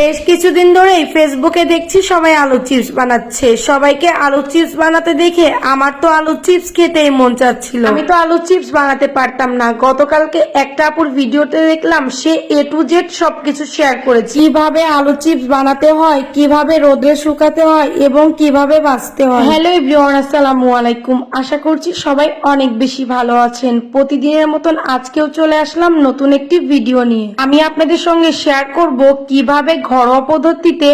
বেশ কিছুদিন ধরেই ফেসবুকে দেখছি সবাই আলু চিপস বানাচ্ছে। সবাইকে আলু চিপস বানাতে দেখে আমার তো আলু চিপস খেতেই মন চাচ্ছিল। আমি তো আলু চিপস বানাতে পারতাম না। গতকালকে একটা আপুর ভিডিওতে দেখলাম সে A to Z সবকিছু শেয়ার করেছে, কিভাবে আলু চিপস বানাতে হয়, কিভাবে রোদে শুকাতে হয় এবং কিভাবে ভাজতে হয়। হ্যালো এভরিওয়ান, আসসালামু আলাইকুম। আশা করছি সবাই অনেক বেশি ভালো আছেন। প্রতিদিনের মতন আজকেও চলে আসলাম নতুন একটি ভিডিও নিয়ে। আমি আপনাদের সঙ্গে শেয়ার করব কিভাবে ঘরোয়া পদ্ধতিতে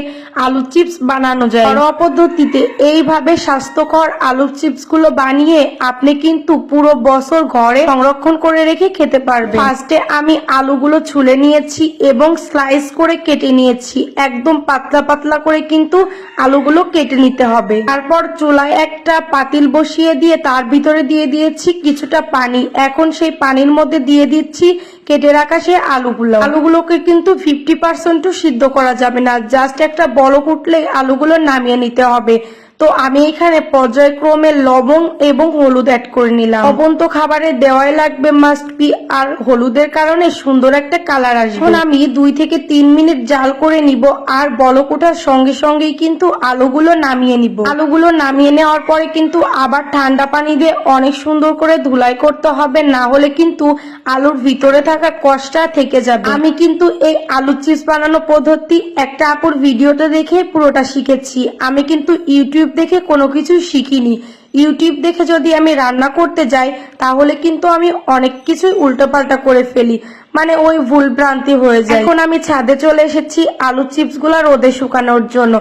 আলু চিপস বানানো যায়। ঘরোয়া পদ্ধতিতে এইভাবে স্বাস্থ্যকর আলু চিপস গুলো বানিয়ে আপনি কিন্তু পুরো বছর ঘরে সংরক্ষণ করে রেখে খেতে পারবেন। ফার্স্টে আমি আলুগুলো ছুলে নিয়েছি এবং স্লাইস করে কেটে নিয়েছি। একদম পাতলা পাতলা করে কিন্তু আলুগুলো কেটে নিতে হবে। তারপর চুলায় একটা পাতিল বসিয়ে দিয়ে তার ভিতরে দিয়ে দিয়েছি কিছুটা পানি। এখন সেই পানির মধ্যে দিয়ে দিচ্ছি কেটে রাখা সেই আলুগুলোকে কিন্তু 50% সিদ্ধ করা যাবে না, জাস্ট একটা বলক উঠলে আলুগুলো নামিয়ে নিতে হবে। তো আমি এখানে পর্যায়ক্রমে লবণ এবং হলুদ অ্যাড করে নিলাম। লবণ তো খাবারে দেওয়াই লাগবে, মাস্ট বি, আর হলুদের কারণে সুন্দর একটা কালার আসবে। এখন আমি 2 থেকে 3 মিনিট জাল করে নিব আর বলক ওঠার সঙ্গে সঙ্গেই কিন্তু আলুগুলো নামিয়ে নিব। আলুগুলো নামিয়ে নেওয়ার পরে কিন্তু আবার ঠান্ডা পানি দিয়ে অনেক সুন্দর করে ধুলাই করতে হবে, না হলে কিন্তু আলুর ভিতরে থাকা কষ্টটা থেকে যাবে। আমি কিন্তু এই আলু চিপস বানানো পদ্ধতি একটা আপুর ভিডিওতে দেখে পুরোটা শিখেছি। আমি কিন্তু ইউটিউব দেখে কোনো কিছু শিখিনি। ইউটিউব দেখে যদি আমি রান্না করতে যাই তাহলে কিন্তু আমি অনেক কিছুই উল্টোপাল্টা করে ফেলি, মানে ওই ভুল ভ্রান্তি হয়ে যায়। এখন আমি ছাদে চলে এসেছি আলু চিপস গুলা রোদে শুকানোর জন্য।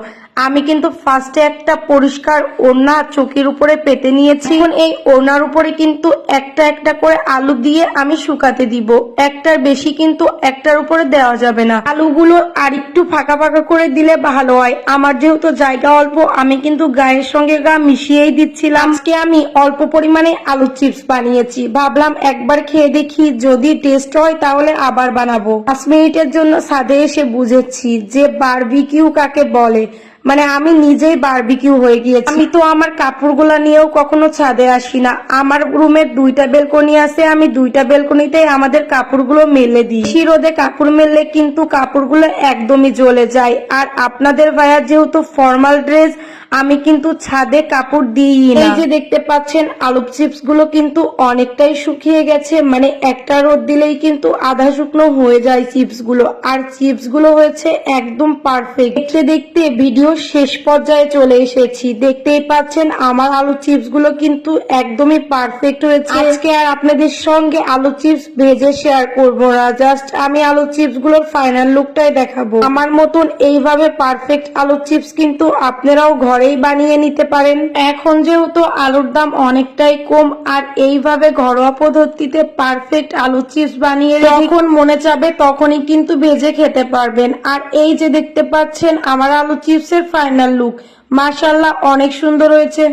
আমি কিন্তু ফার্স্টে একটা পরিষ্কার ওড়না চোখের উপরে পেতে নিয়েছি। এখন এই ওড়নার উপরে কিন্তু একটা একটা করে আলু দিয়ে আমি শুকাতে দিব। একটার বেশি কিন্তু একটার উপরে দেওয়া যাবে না। আলুগুলো আর একটু ফাঁকা ফাঁকা করে দিলে ভালো হয়। আমার যেহেতু জায়গা অল্প, আমি কিন্তু গায়ের সঙ্গে গা মিশিয়েই দিচ্ছিলাম। আজকে আমি অল্প পরিমাণে আলু চিপস বানিয়েছি, ভাবলাম একবার খেয়ে দেখি, যদি টেস্ট হয় তাহলে আবার বানাবো। 5 মিনিটের জন্য ছাদে এসে বুঝেছি যে বারবিকিউ কাকে বলে। মানে আমি নিজেই বারবিকিউ হয়ে গিয়েছি। আমি তো আমার কাপড়গুলা নিয়েও কখনো ছাদে আসি না। আমার রুমের 2টা বেলকনি আছে, আমি 2টা বেলকনিতেই আমাদের কাপড়গুলো মেলে দিই। রোদে কাপড় মেললে কিন্তু কাপড়গুলো একদমই জ্বলে যায়। আর আপনাদের ভাইয়া যেহেতু ফর্মাল ড্রেস, আমি কিন্তু ছাদে কাপড় দিই না। এই যে দেখতে পাচ্ছেন আলু চিপস গুলো কিন্তু অনেকটাই শুকিয়ে গেছে, মানে একটা রোদ দিলেই কিন্তু আধা শুকনো হয়ে যায় চিপস গুলো। আর চিপস গুলো হয়েছে একদম পারফেক্ট। দেখতে দেখতে ভিডিও শেষ পর্যায়ে চলে এসেছি। দেখতেই পাচ্ছেন আমার আলু চিপস গুলো কিন্তু একদমই পারফেক্ট হয়েছে। আজকে আর আপনাদের সঙ্গে আলু চিপস ভেজে শেয়ার করবো না, জাস্ট আমি আলু চিপস গুলোর ফাইনাল লুকটাই দেখাবো। আমার মতন এইভাবে পারফেক্ট আলু চিপস কিন্তু আপনারাও ঘরেই বানিয়ে নিতে পারেন। এখন যেহেতু আলুর দাম অনেকটাই কম, আর এইভাবে ঘরোয়া পদ্ধতিতে পারফেক্ট আলু চিপস বানিয়ে যখন মনে চাবে তখনই কিন্তু ভেজে খেতে পারবেন। আর এই যে দেখতে পাচ্ছেন আমার আলু চিপসের ফাইনাল লুক, মাশাআল্লাহ অনেক সুন্দর হয়েছে।